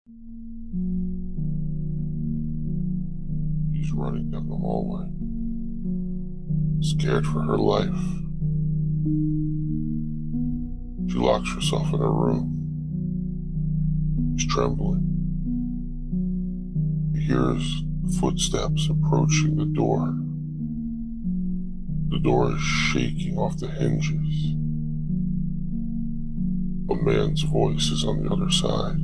She's running down the hallway, scared for her life. She locks herself in her room. She's trembling. She hears footsteps approaching the door. The door is shaking off the hinges. A man's voice is on the other side.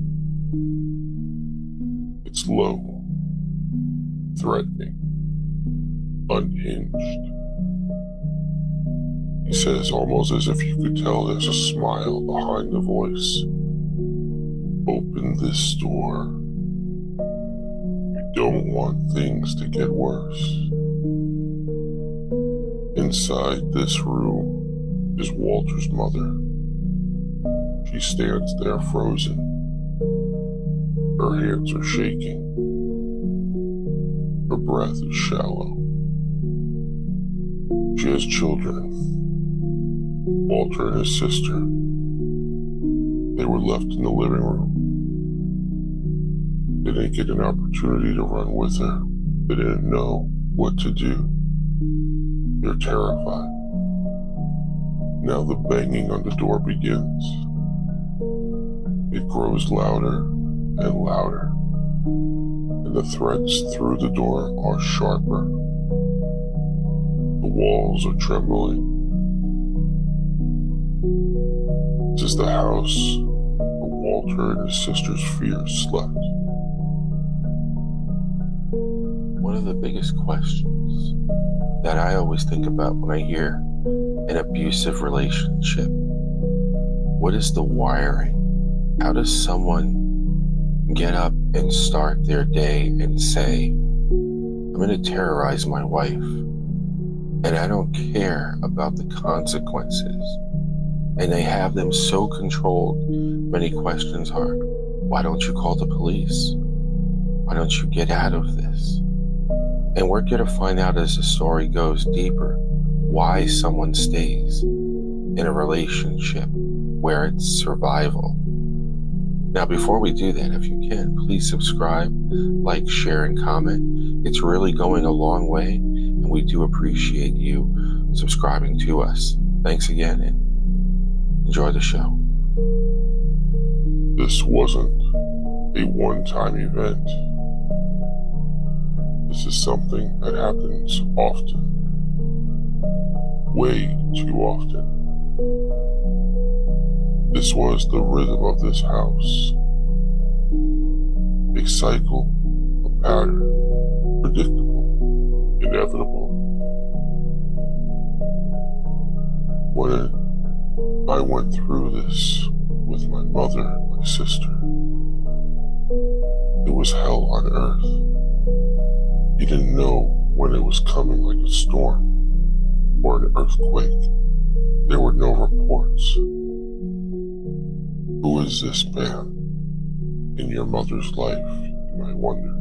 It's low, threatening, unhinged. He says, almost as if you could tell there's a smile behind the voice, "Open this door. You don't want things to get worse." Inside this room is Walter's mother. She stands there frozen. Her hands are shaking. Her breath is shallow. She has children. Walter and his sister. They were left in the living room. They didn't get an opportunity to run with her. They didn't know what to do. They're terrified. Now the banging on the door begins. It grows louder and louder, and the threats through the door are sharper. The walls are trembling. This is the house where Walter and his sister's fears slept. One of the biggest questions that I always think about when I hear an abusive relationship, what is the wiring? How does someone get up and start their day and say, I'm going to terrorize my wife, and I don't care about the consequences? And they have them so controlled. Many questions are, why don't you call the police? Why don't you get out of this? And we're going to find out as the story goes deeper why someone stays in a relationship where it's survival. Now, before we do that, if you can, please subscribe, like, share, and comment. It's really going a long way, and we do appreciate you subscribing to us. Thanks again, and enjoy the show. This wasn't a one-time event. This is something that happens often. Way too often. This was the rhythm of this house. A cycle, a pattern, predictable, inevitable. When I went through this with my mother and my sister, it was hell on earth. You didn't know when it was coming, like a storm or an earthquake. There were no reports. Who is this man in your mother's life, you might wonder?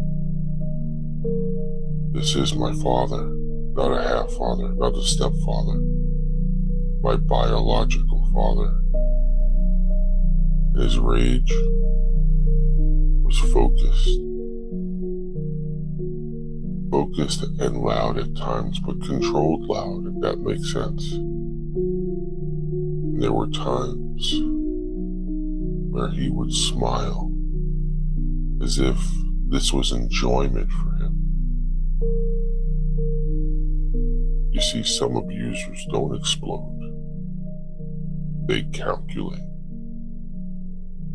This is my father, not a half-father, not a stepfather. My biological father. His rage was focused and loud at times, but controlled loud, if that makes sense. And there were times where he would smile as if this was enjoyment for him. You see, some abusers don't explode. They calculate.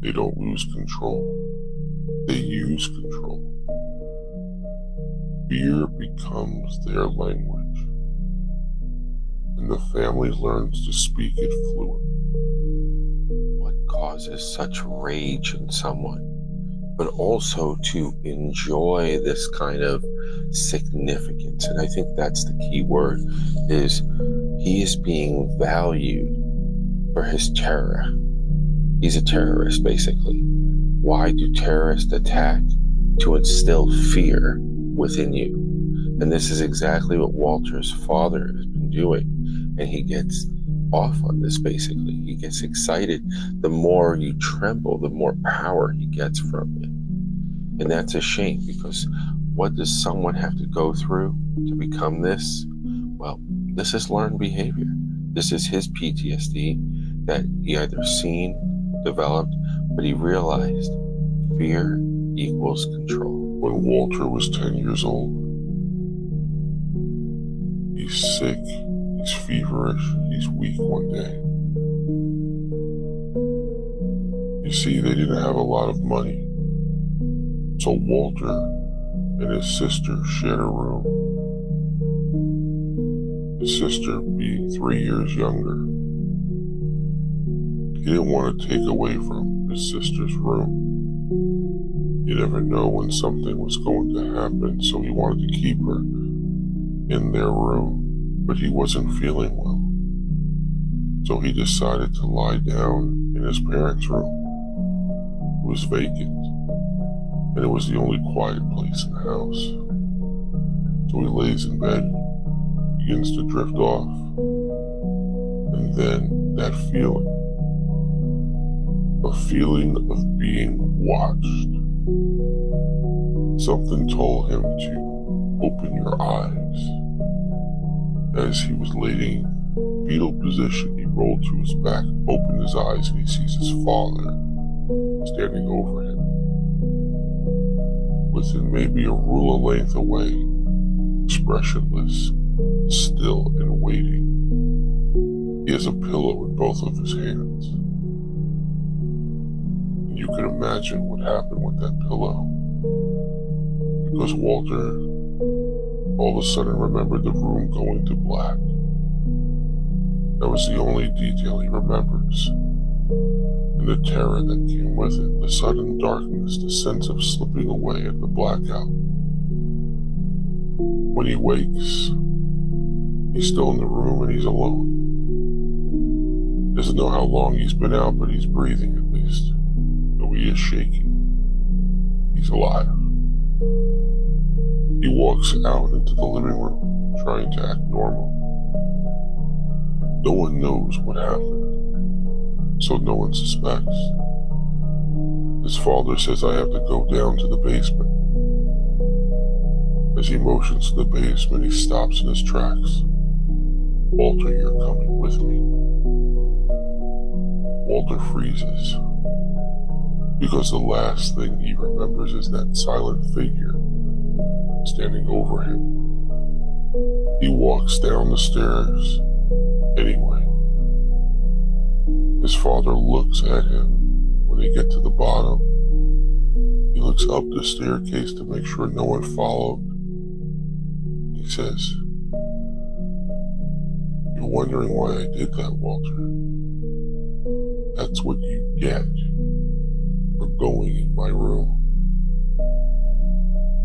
They don't lose control. They use control. Fear becomes their language, and the family learns to speak it fluent. What causes such rage in someone, but also to enjoy this kind of significance? And I think that's the key word, is he is being valued for his terror. He's a terrorist, basically. Why do terrorists attack? To instill fear within you. And this is exactly what Walter's father has been doing. And he gets off on this, basically. He gets excited. The more you tremble, the more power he gets from it. And that's a shame, because what does someone have to go through to become this? Well, this is learned behavior. This is his PTSD that he either seen, developed, but he realized fear equals control. When Walter was 10 years old, he's sick, he's feverish, he's weak one day. You see, they didn't have a lot of money, so Walter and his sister shared a room. His sister being 3 years younger. He didn't want to take away from his sister's room. You never know when something was going to happen, so he wanted to keep her in their room, but he wasn't feeling well. So he decided to lie down in his parents' room. It was vacant, and it was the only quiet place in the house. So he lays in bed, begins to drift off, and then that feeling, a feeling of being watched. Something told him to open your eyes. As he was laying in fetal position, he rolled to his back, opened his eyes, and he sees his father standing over him, within maybe a ruler length away, expressionless, still and waiting. He has a pillow in both of his hands. And you can imagine what happened with that pillow. Because Walter all of a sudden remembered the room going to black. That was the only detail he remembers. And the terror that came with it, the sudden darkness, the sense of slipping away at the blackout. When he wakes, he's still in the room and he's alone. Doesn't know how long he's been out, but he's breathing at least. Though he is shaking. He's alive. He walks out into the living room, trying to act normal. No one knows what happened, so no one suspects. His father says, "I have to go down to the basement." As he motions to the basement, he stops in his tracks. "Walter, you're coming with me." Walter freezes, because the last thing he remembers is that silent figure standing over him. He walks down the stairs anyway. His father looks at him when they get to the bottom. He looks up the staircase to make sure no one followed. He says, "You're wondering why I did that, Walter? That's what you get for going in my room."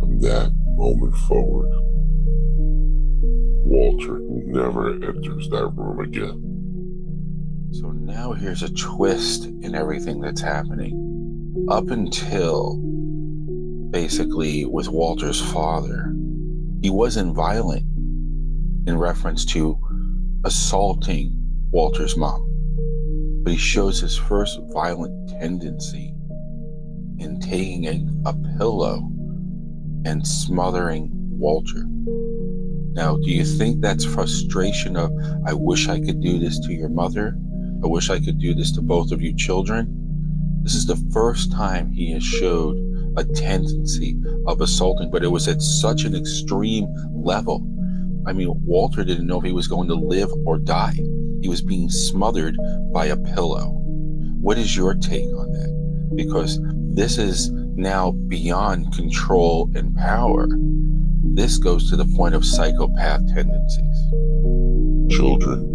From that moment forward, Walter never enters that room again. So now here's a twist in everything that's happening. Up until basically with Walter's father, he wasn't violent in reference to assaulting Walter's mom. But he shows his first violent tendency in taking a pillow and smothering Walter. Now, do you think that's frustration of, I wish I could do this to your mother? I wish I could do this to both of you children? This is the first time he has showed a tendency of assaulting, but it was at such an extreme level. I mean, Walter didn't know if he was going to live or die. He was being smothered by a pillow. What is your take on that? Because this is now beyond control and power. This goes to the point of psychopath tendencies. Children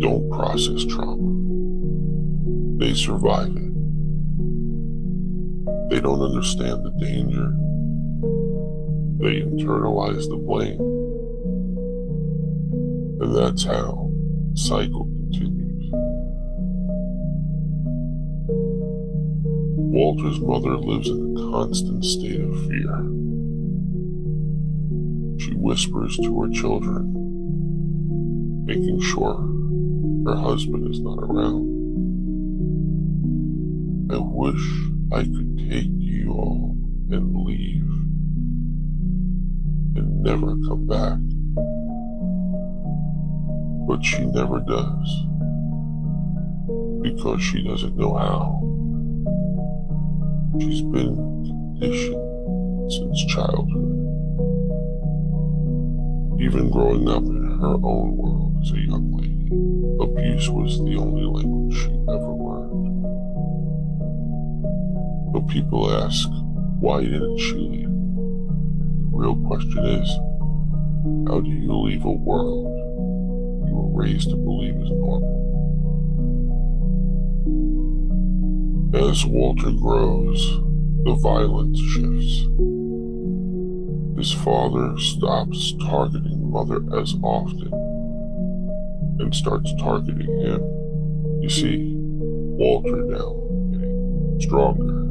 don't process trauma. They survive it. They don't understand the danger. They internalize the blame. And that's how the cycle continues. Walter's mother lives in a constant state of fear. She whispers to her children, making sure her husband is not around. "I wish I could take you all never does, because she doesn't know how. She's been conditioned since childhood. Even growing up in her own world as a young lady, abuse was the only language she ever learned. So people ask, why didn't she leave? The real question is, how do you leave a world you were raised to believe is normal? As Walter grows, the violence shifts. His father stops targeting Mother as often and starts targeting him. You see, Walter now getting stronger.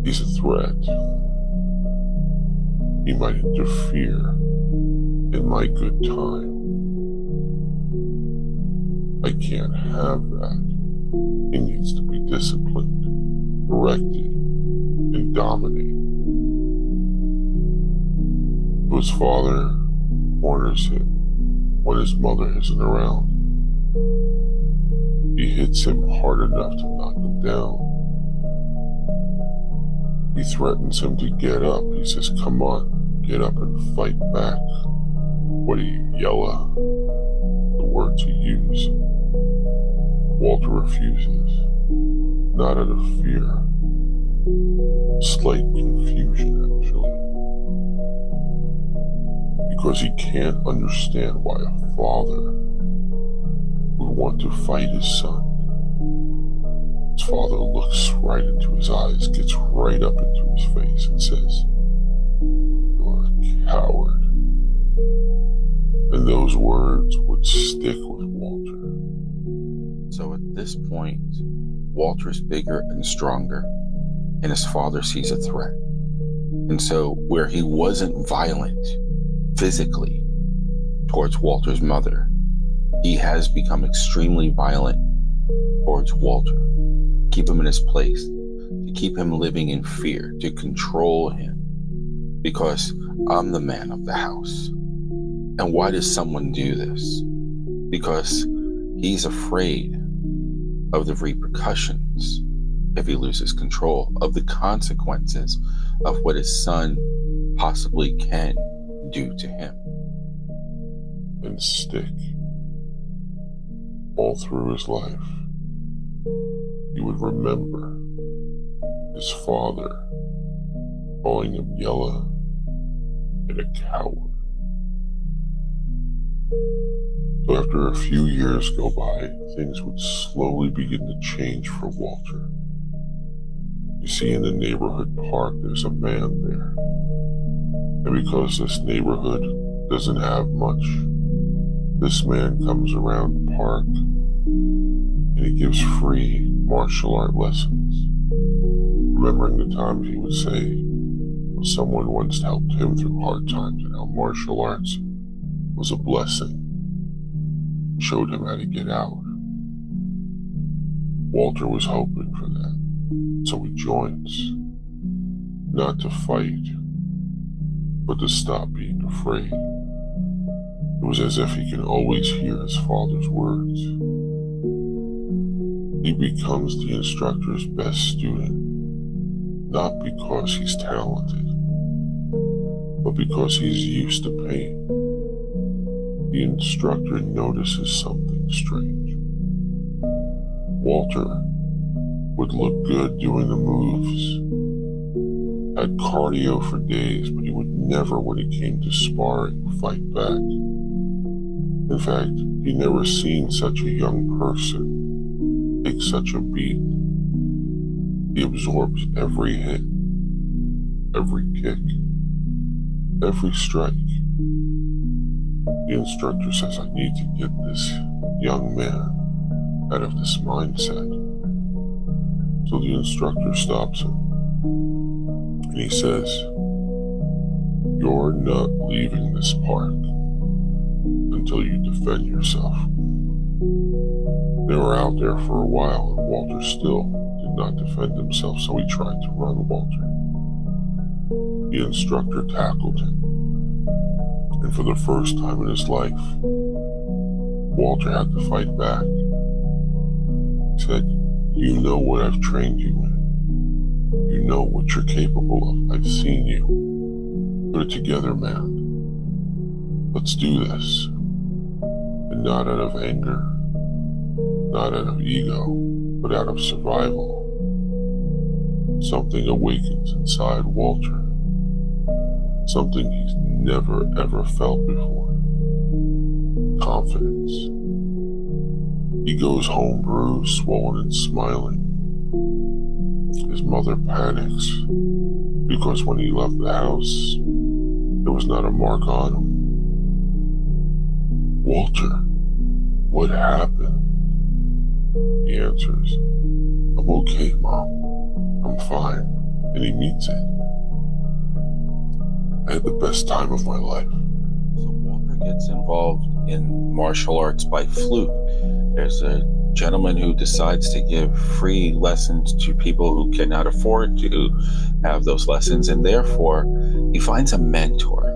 He's a threat. He might interfere in my good time. I can't have that. He needs to be disciplined, corrected, and dominated. His father corners him when his mother isn't around. He hits him hard enough to knock him down. He threatens him to get up. He says, come on, get up and fight back. What are you, yella? The words he uses. Walter refuses, not out of fear. Slight confusion, actually. Because he can't understand why a father would want to fight his son. His father looks right into his eyes, gets right up into his face and says, you're a coward. And those words would stick with Walter. So at this point, Walter's bigger and stronger, and his father sees a threat. And so where he wasn't violent physically towards Walter's mother, he has become extremely violent towards Walter. Keep him in his place, to keep him living in fear, to control him, because I'm the man of the house. And why does someone do this? Because he's afraid of the repercussions if he loses control, of the consequences of what his son possibly can do to him. And stick all through his life. He would remember his father calling him yella and a coward. So after a few years go by, things would slowly begin to change for Walter. You see, in the neighborhood park, there's a man there. And because this neighborhood doesn't have much, this man comes around the park and he gives free martial art lessons. Remembering the times he would say someone once helped him through hard times and how martial arts was a blessing, showed him how to get out. Walter was hoping for that, so he joins, not to fight, but to stop being afraid. It was as if he could always hear his father's words. He becomes the instructor's best student, not because he's talented, but because he's used to pain. The instructor notices something strange. Walter would look good doing the moves, had cardio for days, but he would never, when it came to sparring, fight back. In fact, he'd never seen such a young person take such a beating. He absorbs every hit, every kick, every strike. The instructor says, I need to get this young man out of this mindset. So the instructor stops him and he says, you're not leaving this park until you defend yourself. They were out there for a while and Walter still did not defend himself, so he tried to run Walter. The instructor tackled him. And for the first time in his life, Walter had to fight back. He said, "You know what I've trained you in. You know what you're capable of. I've seen you. Put it together, man. Let's do this." And not out of anger, not out of ego, but out of survival. Something awakens inside Walter. Something he's never ever felt before. Confidence. He goes home bruised, swollen, and smiling. His mother panics because when he left the house, there was not a mark on him. "Walter, what happened?" He answers, "I'm okay, Mom. I'm fine." And he means it. "I had the best time of my life." So Walter gets involved in martial arts by fluke. There's a gentleman who decides to give free lessons to people who cannot afford to have those lessons, and therefore he finds a mentor.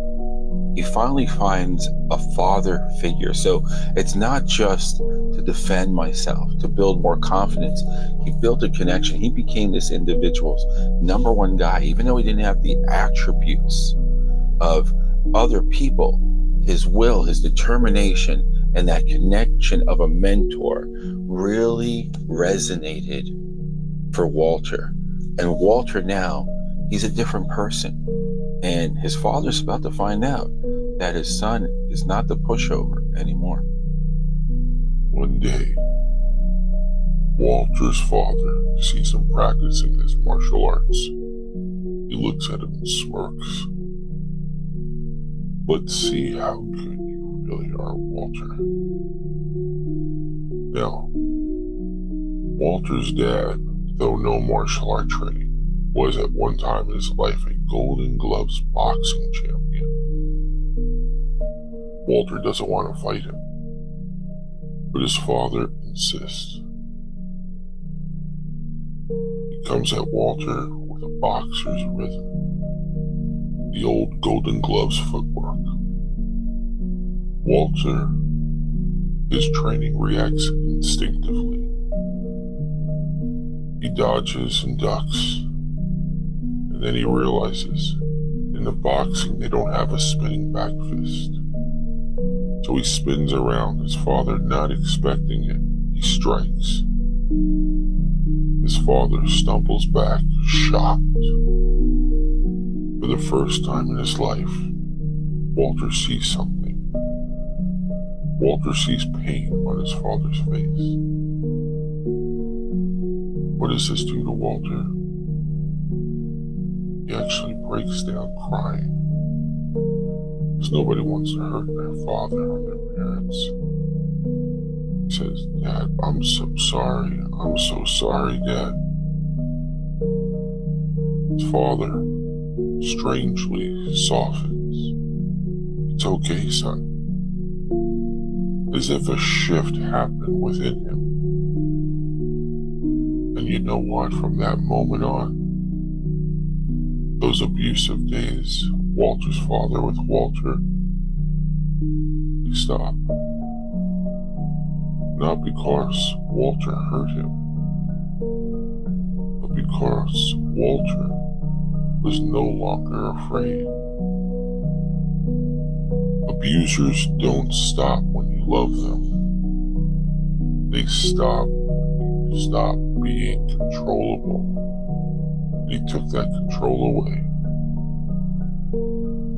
He finally finds a father figure. So it's not just to defend myself, to build more confidence. He built a connection. He became this individual's number one guy, even though he didn't have the attributes of other people. His will, his determination, and that connection of a mentor really resonated for Walter. And Walter now, he's a different person. And his father's about to find out that his son is not the pushover anymore. One day, Walter's father sees him practicing his martial arts. He looks at him and smirks. "Let's see how good you really are, Walter." Now, Walter's dad, though no martial art training, was at one time in his life a Golden Gloves boxing champion. Walter doesn't want to fight him, but his father insists. He comes at Walter with a boxer's rhythm, the old Golden Gloves footwork. Walter, his training reacts instinctively. He dodges and ducks, and then he realizes in the boxing they don't have a spinning back fist. So he spins around, his father not expecting it. He strikes. His father stumbles back, shocked. For the first time in his life, Walter sees something. Walter sees pain on his father's face. What does this do to Walter? He actually breaks down crying. Because nobody wants to hurt their father or their parents. He says, "Dad, I'm so sorry. I'm so sorry, Dad." His father strangely softens. "It's okay, son." As if a shift happened within him. And you know what? From that moment on, those abusive days, Walter's father with Walter, he stopped. Not because Walter hurt him, but because Walter was no longer afraid. Abusers don't stop when you love them. They stop when you stop being controllable. He took that control away.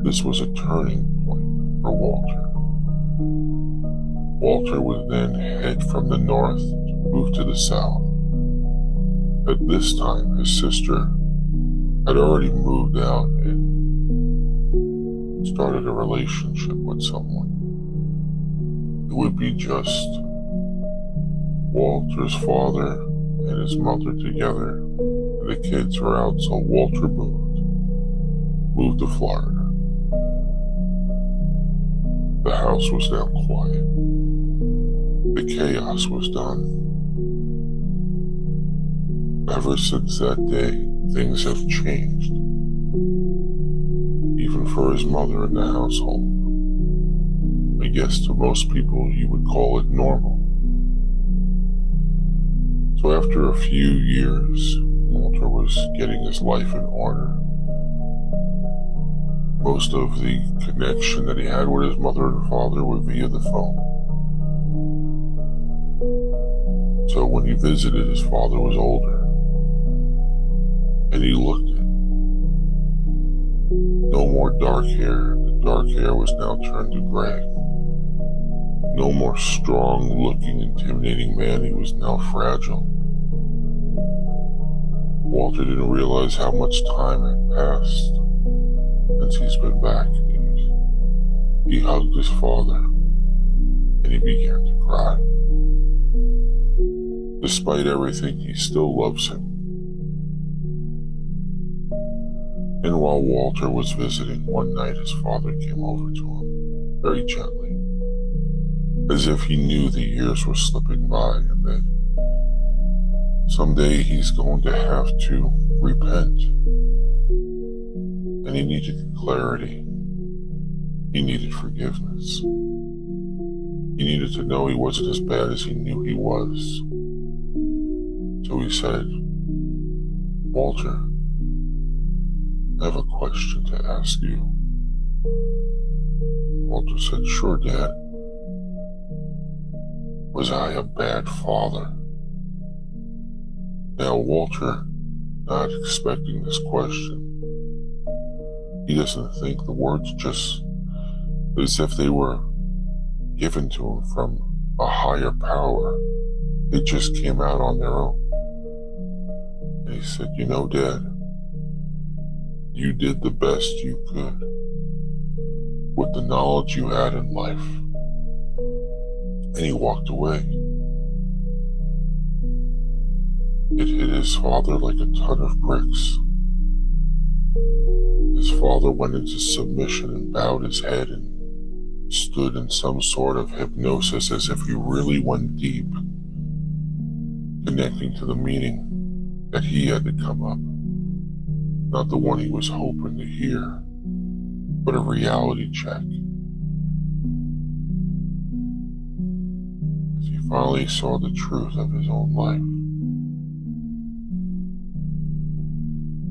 This was a turning point for Walter. Walter would then head from the north to move to the south. At this time, his sister had already moved out and started a relationship with someone. It would be just Walter's father and his mother together, and the kids were out, so Walter moved to Florida. The house was now quiet. The chaos was done. Ever since that day, things have changed. Even for his mother in the household. A guess to most people you would call it normal. So after a few years, Walter was getting his life in order. Most of the connection that he had with his mother and father was via the phone. So when he visited, his father was older, and he looked it. No more dark hair. The dark hair was now turned to gray. No more strong-looking, intimidating man. He was now fragile. Walter didn't realize how much time had passed since he's been back. He hugged his father, and he began to cry. Despite everything, he still loves him. And while Walter was visiting, one night his father came over to him, very gently, as if he knew the years were slipping by and that someday he's going to have to repent. And he needed clarity. He needed forgiveness. He needed to know he wasn't as bad as he knew he was. So he said, "Walter, I have a question to ask you." Walter said, "Sure, Dad." Was I a bad father? Now, Walter, not expecting this question, he doesn't think the words just as if they were given to him from a higher power. They just came out on their own. And he said, "You know, Dad, you did the best you could with the knowledge you had in life." And he walked away. It hit his father like a ton of bricks. His father went into submission and bowed his head and stood in some sort of hypnosis as if he really went deep, connecting to the meaning that he had to come up. Not the one he was hoping to hear, but a reality check. As he finally saw the truth of his own life.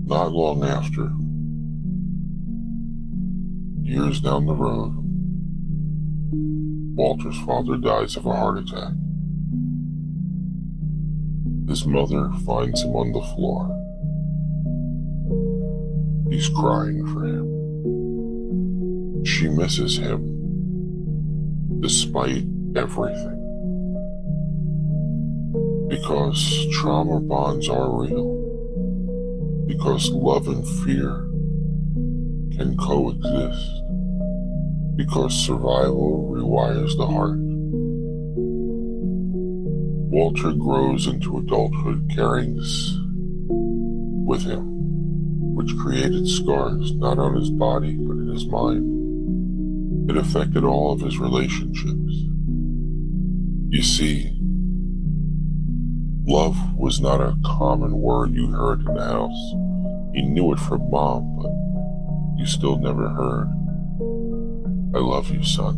Not long after, years down the road, Walter's father dies of a heart attack. His mother finds him on the floor. He's crying for him. She misses him despite everything. Because trauma bonds are real. Because love and fear can coexist. Because survival rewires the heart. Walter grows into adulthood carrying this with him, which created scars not on his body but in his mind. It affected all of his relationships. You see, love was not a common word you heard in the house. He knew it from Mom, but you still never heard, "I love you, son.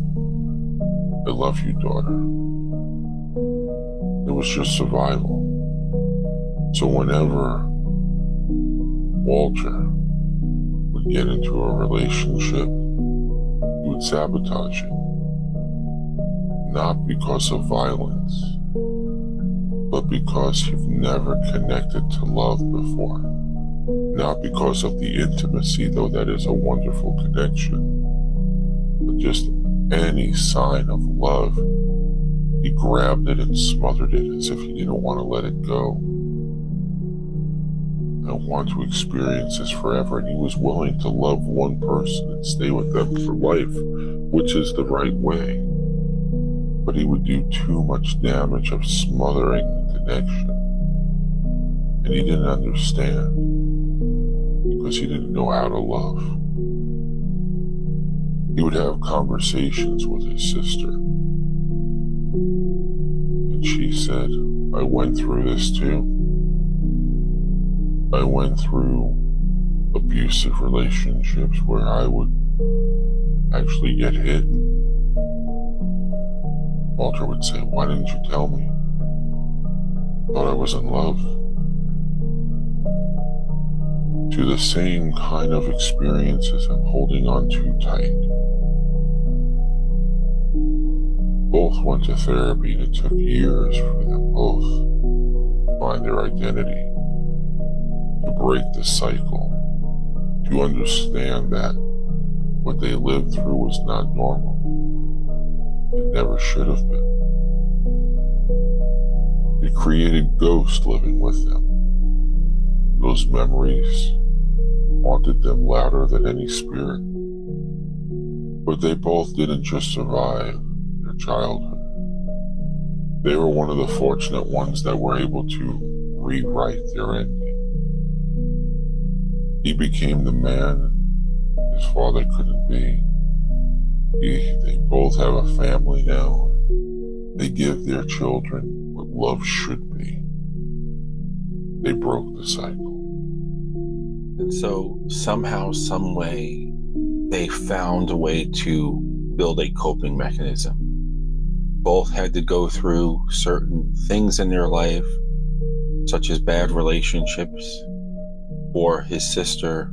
I love you, daughter." It was just survival. So whenever Walter would get into a relationship, he would sabotage it. Not because of violence, but because you've never connected to love before. Not because of the intimacy, though that is a wonderful connection, but just any sign of love. He grabbed it and smothered it as if he didn't want to let it go. I want to experience this forever, and he was willing to love one person and stay with them for life, which is the right way. But he would do too much damage of smothering the connection. And he didn't understand, because he didn't know how to love. He would have conversations with his sister. And she said, "I went through this too. I went through abusive relationships where I would actually get hit. Walter would say, "Why didn't you tell me? Thought I was in love." To the same kind of experiences I'm holding on too tight. Both went to therapy, and it took years for them both to find their identity, to break the cycle, to understand that what they lived through was not normal. It never should have been. It created ghosts living with them. Those memories haunted them louder than any spirit. But they both didn't just survive their childhood. They were one of the fortunate ones that were able to rewrite their ending. He became the man his father couldn't be. They both have a family now. They give their children what love should be. They broke the cycle. And so somehow, some way, they found a way to build a coping mechanism. Both had to go through certain things in their life, such as bad relationships, or his sister,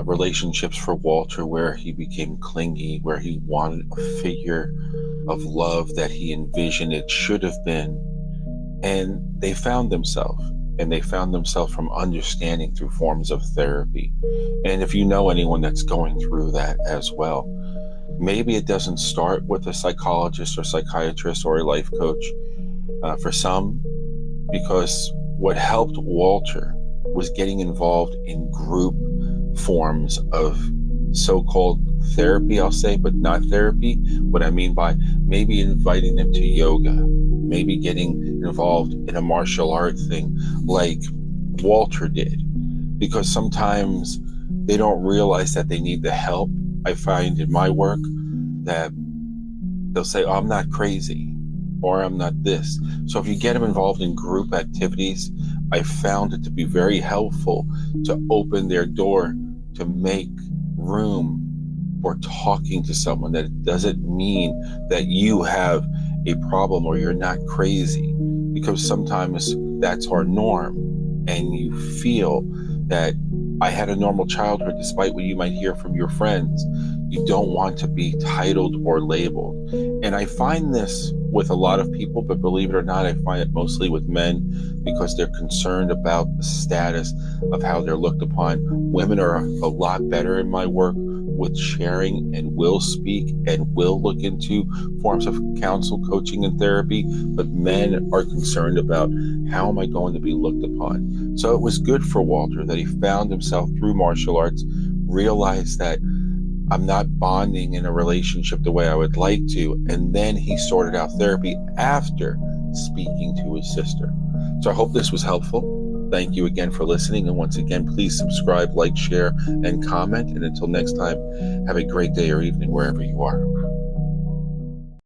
relationships for Walter where he became clingy, where he wanted a figure of love that he envisioned it should have been. And they found themselves. And they found themselves from understanding through forms of therapy. And if you know anyone that's going through that as well, maybe it doesn't start with a psychologist or psychiatrist or a life coach. For some, because what helped Walter was getting involved in group forms of so-called therapy, I'll say, but not therapy. What I mean by maybe inviting them to yoga, maybe getting involved in a martial art thing like Walter did, because sometimes they don't realize that they need the help. I find in my work that they'll say, "Oh, I'm not crazy," or "I'm not this." So if you get them involved in group activities, I found it to be very helpful to open their door to make room for talking to someone. That it doesn't mean that you have a problem or you're not crazy, because sometimes that's our norm, and you feel that I had a normal childhood despite what you might hear from your friends. You don't want to be titled or labeled. And I find this with a lot of people, but believe it or not, I find it mostly with men, because they're concerned about the status of how they're looked upon. Women are a lot better in my work with sharing and will speak and will look into forms of counsel, coaching, and therapy, but men are concerned about how am I going to be looked upon. So it was good for Walter that he found himself through martial arts, realized that I'm not bonding in a relationship the way I would like to, and then he sorted out therapy after speaking to his sister. So I hope this was helpful. Thank you again for listening. And once again, please subscribe, like, share, and comment. And until next time, have a great day or evening wherever you are.